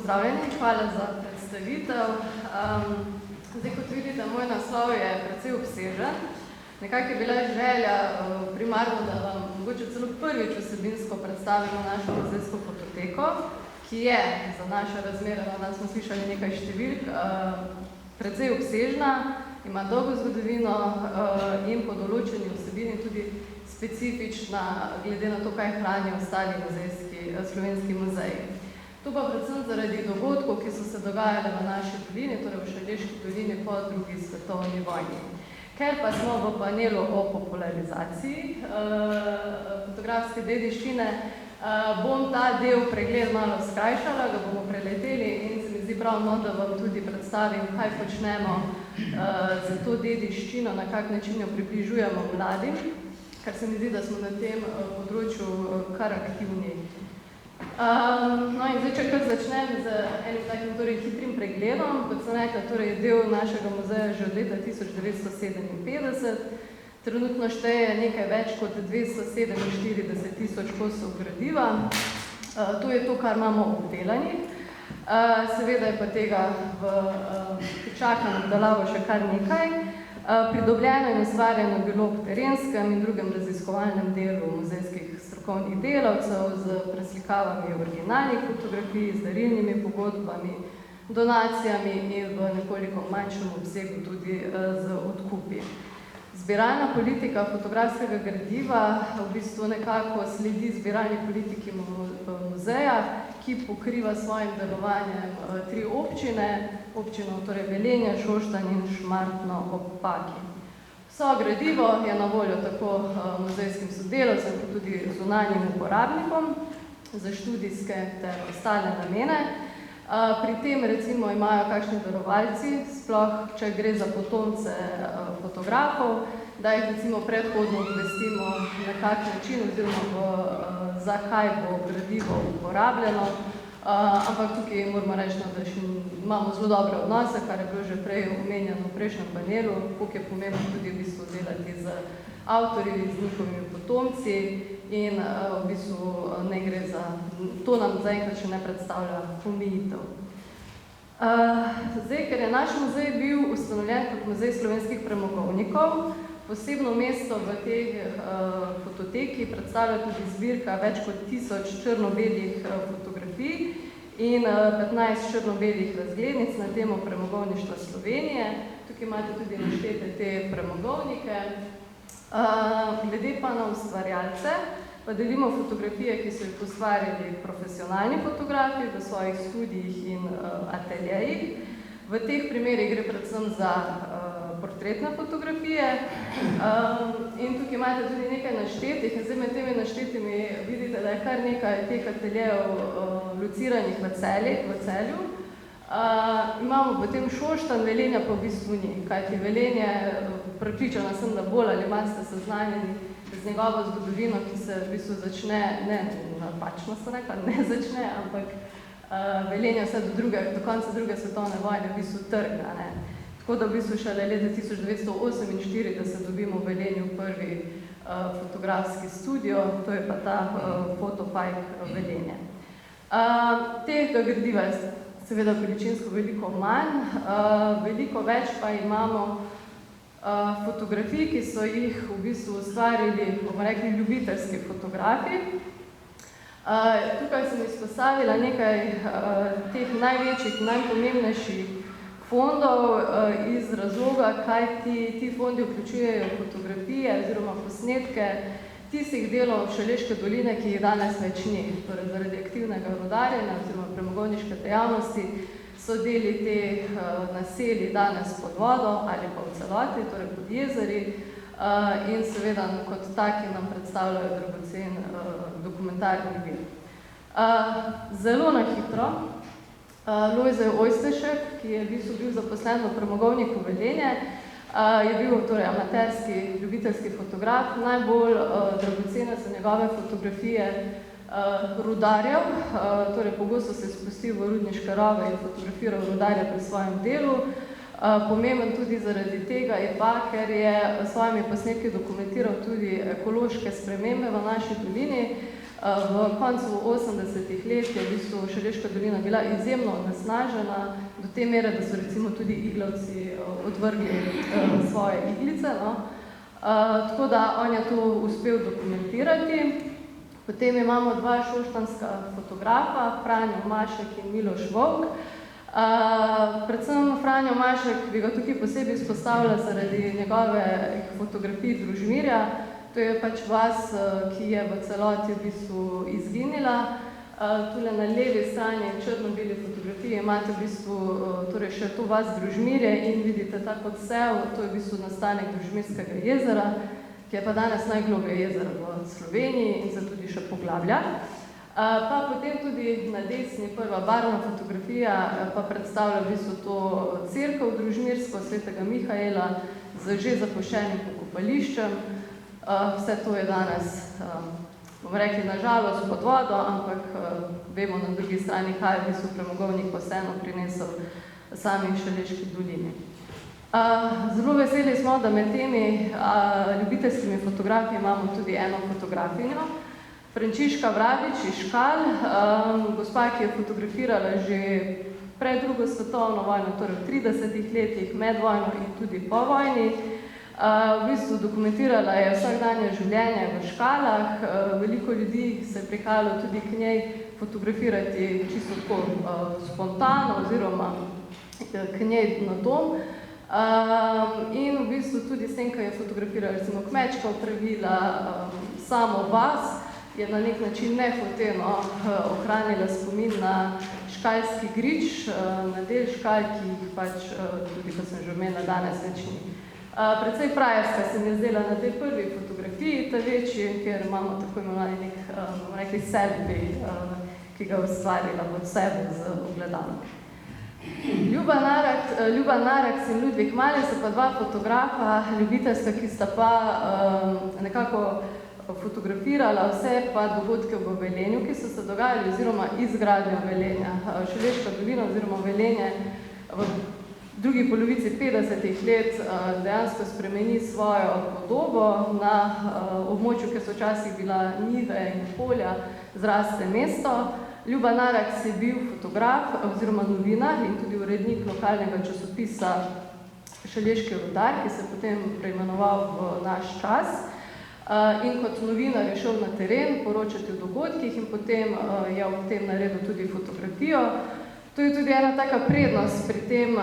pozdravljeni, hvala za predstavitev. Zdaj, kot vidite, moj naslov je precej obsežen. Nekako je bila želja primarno, da vam mogoče celo prvič vsebinsko predstavimo našo muzejsko fototeko, ki je za naše razmere, danes smo slišali nekaj številk, precej obsežna, ima dolgo zgodovino in po določeni vsebini tudi specifična, glede na to, kaj hranijo ostali slovenski muzeji. To pa predvsem zaradi dogodkov, ki so se dogajali v naši dolini, torej v Šaleški dolini po drugi svetovni vojni. Ker pa smo v panelu o popularizaciji fotografske dediščine, bom ta del pregled malo skrajšala, ga bomo preleteli in se mi zdi pravno, da vam tudi predstavim, kaj počnemo za to dediščino, na kak način jo približujemo mladim, ker se mi zdi, da smo na tem področju kar aktivni. No in zdaj, če kar začnem z enim takim hitrim pregledom, kot sem rekla, je del našega muzeja že od leta 1957. Trenutno šteje nekaj več kot 247,000 kosov gradiva. To je to, kar imamo obdelanih. Seveda je pa tega čaka na obdelavo še kar nekaj. Pridobljeno in ustvarjeno bilo v terenskem in drugem raziskovalnem delu muzejskih strokovnih delavcev z preslikavami originalnih fotografij, z darilnimi pogodbami, donacijami in v nekoliko manjšem obsegu tudi z odkupi. Zbiralna politika fotografskega gradiva v bistvu nekako sledi zbiralni politiki muzeja, ki pokriva svojim delovanjem 3 občine, občino Velenje, Šoštanj in Šmartno ob Paki. Vso gradivo je na voljo tako muzejskim sodelavcem, kot tudi zunanjim uporabnikom za študijske ter ostale namene. Pri tem recimo imajo kakšni darovalci, sploh če gre za potomce fotografov, da jih recimo predhodno obvestimo na kak način oziroma zakaj bo gradivo uporabljeno. Ampak tukaj moramo reči, da še imamo zelo dobre odnose, kar je bilo že prej omenjeno v prejšnjem panelu, koliko je pomembno tudi v bistvu delati z avtorji, z njihovimi potomci in v bistvu ne gre za, to nam zaenkrat še ne predstavlja omejitev. Zdaj, ker je naš muzej bil ustanovljen kot muzej slovenskih premogovnikov, posebno mesto v tej fototeki predstavlja tudi zbirka več kot 1000 črno-belih fotografij in 15 črno-belih razglednic na temo premogovništva Slovenije. Tukaj imate tudi naštete te premogovnike. Glede pa na ustvarjalce, pa delimo fotografije, ki so jih ustvarjali profesionalni fotografi v svojih študijih in ateljejih. V teh primerih gre predvsem za portretne fotografije in tukaj imate tudi nekaj naštetih in zdaj med temi naštetimi vidite, da je kar nekaj teh ateljejev lociranih v Celju. Imamo potem Šoštanj, Velenja pa v bistvu ni, kajti Velenje, prepričana sem, da bolj ali manj ste seznanjeni z njegovo zgodovino, ki se v bistvu začne, ne napačno se rekla, ne začne, ampak Velenje vse do konca druge svetovne vojne v bistvu trga. Tako da v bistvu šele leta 1948 dobimo v Velenju prvi fotografski studio, to je pa ta Fotopajk Velenje. Tega gradiva je seveda količinsko veliko manj, veliko več pa imamo fotografij, ki so jih v bistvu ustvarili, bomo rekli, ljubiteljski fotografi. Tukaj sem izpostavila nekaj teh največjih, najpomembnejših fondov iz razloga, kaj ti fondi vključujejo fotografije oziroma posnetke tistih delov Šaleške doline, ki jih danes več ni. Torej, zaradi aktivnega rudarjenja oziroma premogovniške dejavnosti so deli teh naselij danes pod vodo ali pa v celoti, torej pod jezeri in seveda kot taki nam predstavljajo dragocen dokumentarni vir. Zelo na hitro, Lojze Ojstešek, ki je bil zaposlen v premogovniku Velenje, je bil amaterski, ljubiteljski fotograf. Najbolj dragocene so njegove fotografije rudarjev, torej pogosto se spustil v rudniške rove in fotografiral rudarje pri svojem delu. Pomemben tudi zaradi tega je pa, ker je s svojimi posnetki dokumentiral tudi ekološke spremembe v naši dolini. V koncu 80-ih let je v bistvu Šaleška dolina bila izjemno onesnažena, do te mere, da so recimo tudi iglavci odvrgli svoje iglice. No. Tako da on je to uspel dokumentirati. Potem imamo dva šoštanska fotografa, Franjo Mašek in Miloš Vovk. Predvsem Franjo Mašek bi ga tukaj posebej izpostavila zaradi njegove fotografij Družmirja. To je pač vas, ki je v celoti v bistvu izginila. Tule na levi strani črno-beli fotografiji imate v bistvu torej še to vas Družmirje in vidite tak odsev, to je v bistvu nastanek Družmirskega jezera, ki je pa danes najgloblje jezero v Sloveniji in se tudi še poglablja. Pa potem tudi na desni prva barvna fotografija pa predstavlja v bistvu to cerkev Družmirsko svetega Mihaela z že zapuščenim pokopališčem. Vse to je danes, bomo rekli, nažalost pod vodo, ampak vemo na drugi strani, kaj je v bistvu premogovnik vseeno prinesel sami Šaleški dolini. Zelo veseli smo, da med temi ljubiteljskimi fotografiji imamo tudi eno fotografinjo, Frančiška Vrabič iz Škal, gospa, ki je fotografirala že pred drugo svetovno vojno, torej v 30 letih, med vojno in tudi po vojni. V bistvu dokumentirala je vsakdanje življenje v Škalah, veliko ljudi se je prihajalo tudi k njej fotografirati čisto tako spontano oziroma k njej na dom. In v bistvu tudi s tem, ko je fotografirala recimo kmečka opravila, samo vas, je na nek način nehoteno ohranila spomin na škalski grič, na del Škal, ki jih pač tudi, ko sem že omenila, danes več ni. Predvsej frajerska se mi je zdela na tej prvi fotografiji, ta večji, kjer imamo tako imenovani nek, bomo rekli, selfie, ki ga ustvarila od sebe z ogledalom. Ljuba Naraks in Ludvik Malje so pa dva fotografa, ljubiteljska, ki sta pa nekako fotografirala vse pa dogodke v Velenju, ki so se dogajali oziroma izgradnjo Velenja. Šaleška dolina oziroma Velenje v drugi polovici 50-ih let dejansko spremeni svojo podobo. Na območju, kjer so včasih bila njive in polja, zraste mesto. Ljuba Naraks je bil fotograf oziroma novinar in tudi urednik lokalnega časopisa Šaleški rudar, ki se je potem preimenoval v Naš čas. In kot novinar je šel na teren poročati o dogodkih in potem je ob tem naredil tudi fotografijo. To je tudi ena taka prednost pri tem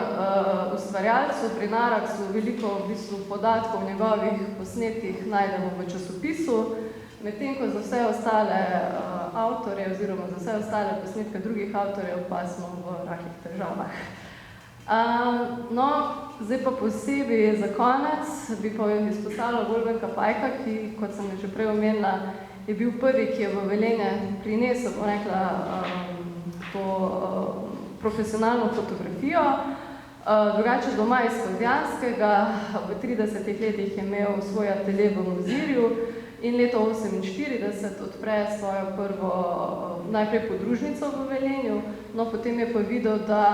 ustvarjalcu, pri Naraksu. Veliko v bistvu podatkov v njegovih posnetkih najdemo v časopisu, medtem ko za vse ostale avtorje oziroma za vse ostale posnetke drugih avtorjev pa smo v rahih težavah. No, zdaj pa posebej za konec bi pa izpostavila Volbenka Pajka, ki, kot sem že prej omenila, je bil prvi, ki je v Velenje prinesel, bom rekla, to profesionalno fotografijo. Drugače doma iz Kozjanskega, v 30 letih je imel svoj atelje v Mozirju in leto 1948 odpre svojo prvo, najprej podružnico v Velenju, no potem je pa videl, da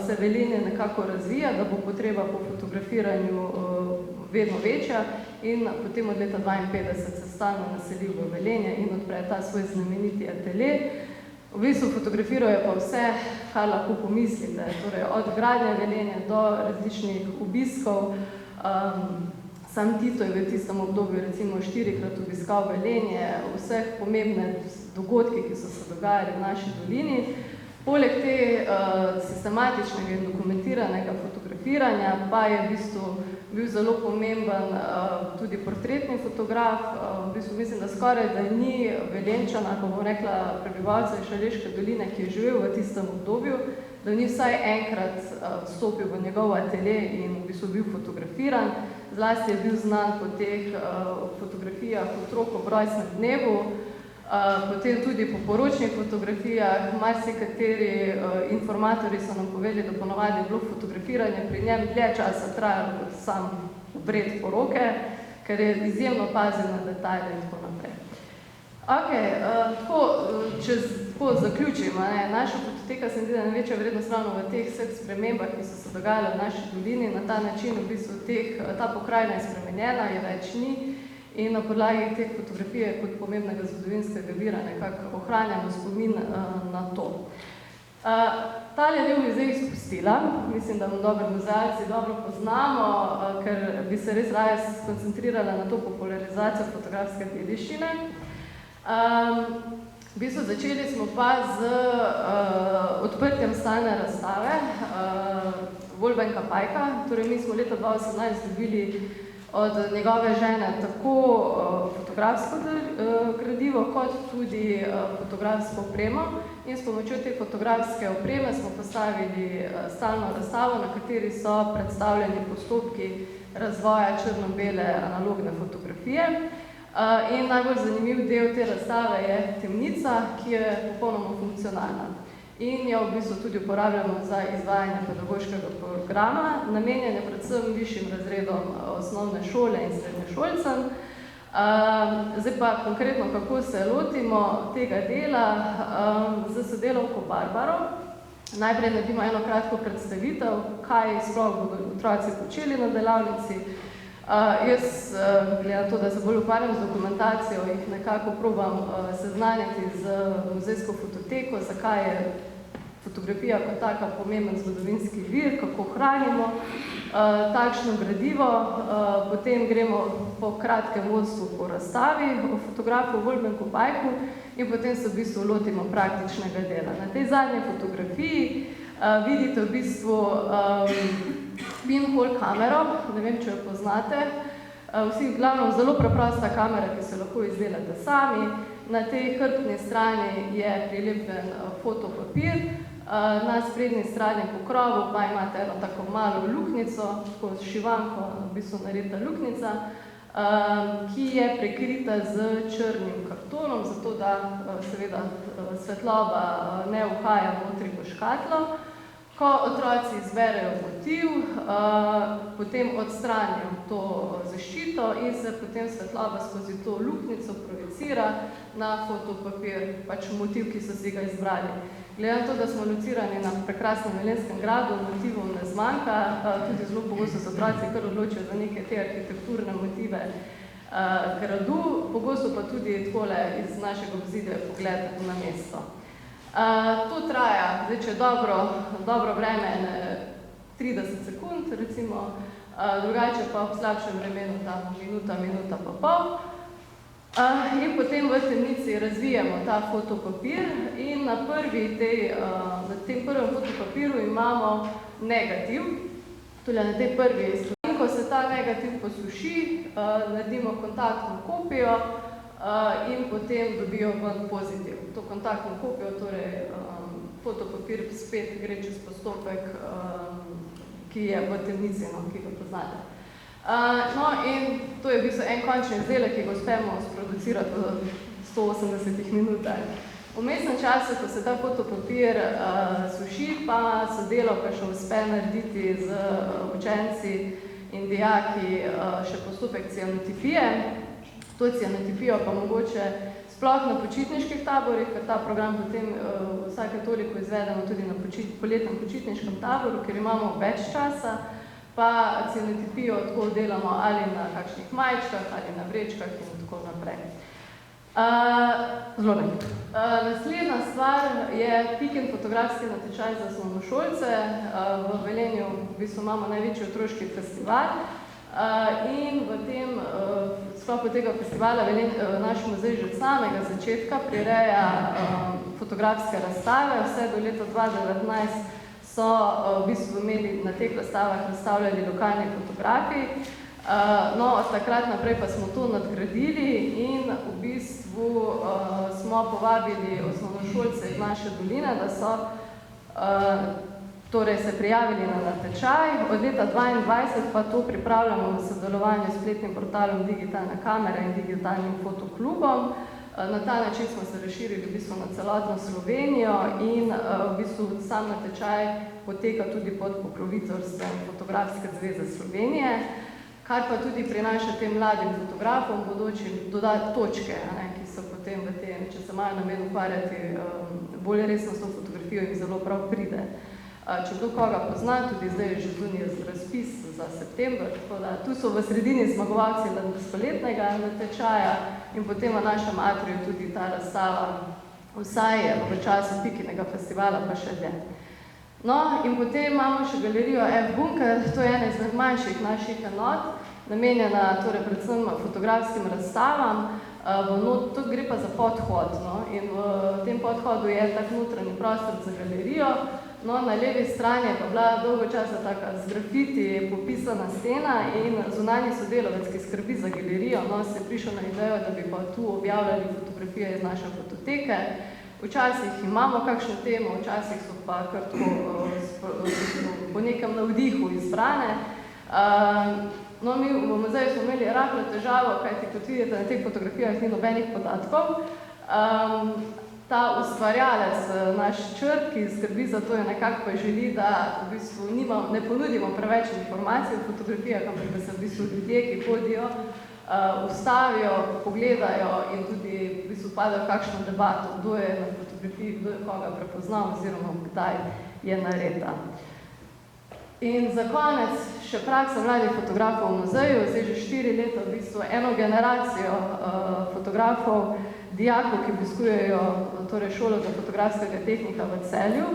se Velenje nekako razvija, da bo potreba po fotografiranju vedno večja in potem od leta 1952 se stalno naselil v Velenje in odpre ta svoj znameniti atelje. V bistvu fotografirajo pa vse, kar lahko pomislite, torej od gradnje Velenja do različnih obiskov. Sam Tito je v tistem obdobju recimo 4-krat obiskal Velenje, vseh pomembne dogodke, ki so se dogajali v naši dolini. Poleg te sistematičnega in dokumentiranego fotografiranja pa je v bistvu bil zelo pomemben tudi portretni fotograf. V bistvu mislim, da skoraj da ni Velenčana, ko bom rekla prebivalca iz Šaleške doline, ki je živel v tistem obdobju, da ni vsaj enkrat vstopil v njegov atelje in v bistvu bil fotografiran. Zlasti je bil znan po teh fotografijah otrok ob rojstnem dnevu, potem tudi po poročnih fotografijah. Marsikateri informatorji so nam povedali, da ponovadi je bilo fotografiranje pri njem dlje časa trajalo kot sam obred poroke, ker je izjemno pazil na detajle in tako naprej. Če zaključim, naša fototeka se mi zdi, da je največja vrednost ravno v teh vseh spremembah, ki so se dogajale v naši dolini. Na ta način v bistvu ta pokrajina je spremenjena, je več ni in na podlagi teh fotografij kot pomembnega zgodovinskega vira nekako ohranjamo spomin na to. Tale del bi zdaj izpustila, mislim, da dobro muzealci dobro poznamo, ker bi se res raje skoncentrirala na to popularizacijo fotografske dediščine. V bistvu začeli smo pa z odprtjem stalne razstave Wolfganga Pajka, torej mi smo leta 2018 dobili od njegove žene tako fotografsko gradivo, kot tudi fotografsko opremo in s pomočjo te fotografske opreme smo postavili stalno razstavo, na kateri so predstavljeni postopki razvoja črno-bele analogne fotografije. In najbolj zanimiv del te razstave je temnica, ki je popolnoma funkcionalna. In jo v bistvu tudi uporabljamo za izvajanje pedagoškega programa, namenjen je predvsem višjim razredom osnovne šole in srednješolcem. Zdaj pa konkretno, kako se lotimo tega dela z sodelavko Barbaro. Najprej naredimo eno kratko predstavitev, kaj sploh bodo otroci počeli na delavnici. Jaz, glede na to, da se bolj ukvarjam z dokumentacijo, jih nekako probam seznanjati z muzejsko fototeko, zakaj je fotografija kot taka pomemben zgodovinski vir, kako hranimo takšno gradivo. Potem gremo po kratkem vodstvu po razstavi o fotografu Wolfgangu Pajku in potem se v bistvu lotimo praktičnega dela. Na tej zadnji fotografiji vidite v bistvu pinhole kamero, ne vem, če jo poznate. Vsi, glavno, zelo preprosta kamera, ki se lahko izdelate sami. Na tej hrbtni strani je prilepljen fotopapir, na sprednji strani pokrovu pa imate eno tako malo luknjico, tako s šivanko, v bistvu naredita luknjica, ki je prekrita z črnim kartonom, zato da seveda svetloba ne uhaja notri v škatlo. Ko otroci izberejo motiv, potem odstranijo to zaščito in se potem svetloba skozi to luknjico projicira na fotopapir, pač motiv, ki so si ga izbrali. Glede na to, da smo locirani na prekrasnem Velenskem gradu, motivov ne zmanjka, tudi zelo pogosto se otroci kar odločijo za neke te arhitekturne motive gradu, pogosto pa tudi takole iz našega obzidja pogled na mesto. To traja, zdaj, če je dobro vreme, 30 sekund, recimo, drugače pa v slabšem vremenu tam minuta pa pol. In potem v temnici razvijemo ta fotopapir in na tem prvem fotopapiru imamo negativ, tudi na tej prvi strani. Ko se ta negativ posuši, naredimo kontaktno kopijo in potem dobijo ven pozitiv. To kontaktno kopijo, torej fotopapir spet gre čez postopek, ki je v temnici, ki ga poznate. No in to je v bistvu en končni izdelek, ki ga uspemo sproducirati v 180 minutah. V vmesnem času, ko se ta fotopapir suši, pa sodelavka še uspe narediti z učenci in dijaki še postopek cianotipije. To cianotipijo pa mogoče sploh na počitniških taborih, ker ta program potem vsake toliko izvedemo tudi na poletnem počitniškem taboru, ker imamo več časa, pa cianotipijo tako delamo ali na kakšnih majčkah, ali na vrečkah in tako naprej. Zelo ne. Naslednja stvar je Pikin fotografski natečaj za osnovnošolce. V Velenju v bistvu imamo največji otroški festival in v tem sklopu tega festivala naš muzej že od samega začetka prireja fotografske razstave. Vse do leta 2019 so v bistvu imeli na teh razstavah razstavljali lokalni fotografi. No, od takrat naprej pa smo to nadgradili in v bistvu smo povabili osnovnošolce iz naše doline, da so torej se prijavili na natečaj. Od leta 2022 pa to pripravljamo v sodelovanju s spletnim portalom Digitalna kamera in digitalnim fotoklubom. Na ta način smo se razširili v bistvu na celotno Slovenijo in v bistvu sam natečaj poteka tudi pod pokroviteljstvom Fotografske zveze Slovenije, kar pa tudi prinaša tem mladim fotografom bodočim dodati točke, ki so potem v tem, če se imajo namen ukvarjati bolj resno s to fotografijo, jih zelo prav pride. Če kdo koga pozna, tudi zdaj je že zunaj razpis za september, tako da tu so v sredini zmagovalci lanskoletnega natečaja in potem v našem atriju tudi ta razstava vsaj v času Pikinega festivala pa še dlje. No, in potem imamo še galerijo F-Bunker, to je ena izmed manjših naših enot, namenjena torej predvsem fotografskim razstavam. To gre pa za podhod, no, in v tem podhodu je tak notranji prostor za galerijo. No, na levi strani je pa bila dolgo časa taka z grafiti popisana stena in zunanji sodelavec, ki skrbi za galerijo, no, se je prišel na idejo, da bi pa tu objavljali fotografije iz naše fototeke. Včasih imamo kakšno temo, včasih so pa kar tako po nekem navdihu izbrane. No, mi v muzeju smo imeli rahlo težavo, kajti kot vidite, na teh fotografijah ni nobenih podatkov. Ta ustvarjalec, naš Črt, ki skrbi za to, je nekako pa želi, da v bistvu ne ponudimo preveč informacij o fotografijah, ampak da se v bistvu ljudje, ki hodijo, ustavijo, pogledajo in tudi v bistvu padajo kakšno debato, kdo je na fotografiji, kdo je koga prepoznal oziroma kdaj je nareta. In za konec še praksa mladih fotografov v muzeju, zdaj že 4 leta v bistvu eno generacijo fotografov, dijakov, ki obiskujejo torej šolo za fotografskega tehnika v Celju.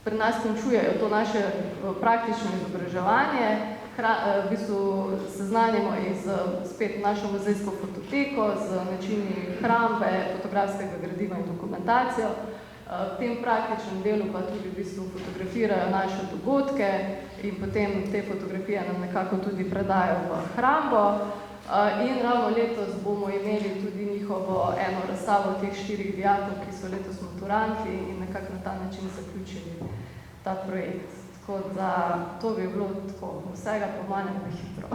Pri nas končujejo to naše praktično izobraževanje, v bistvu seznanimo jih spet našo muzejsko fototeko z načini hrambe, fotografskega gradiva in dokumentacijo. V tem praktičnem delu pa tudi v bistvu fotografirajo naše dogodke in potem te fotografije nam nekako tudi predajo v hrambo. In ravno letos bomo imeli tudi njihovo eno razstavo teh 4 dijakov, ki so letos maturanti in nekako na ta način zaključili ta projekt. Tako da to bi bilo tako, vsega po manjem hitro.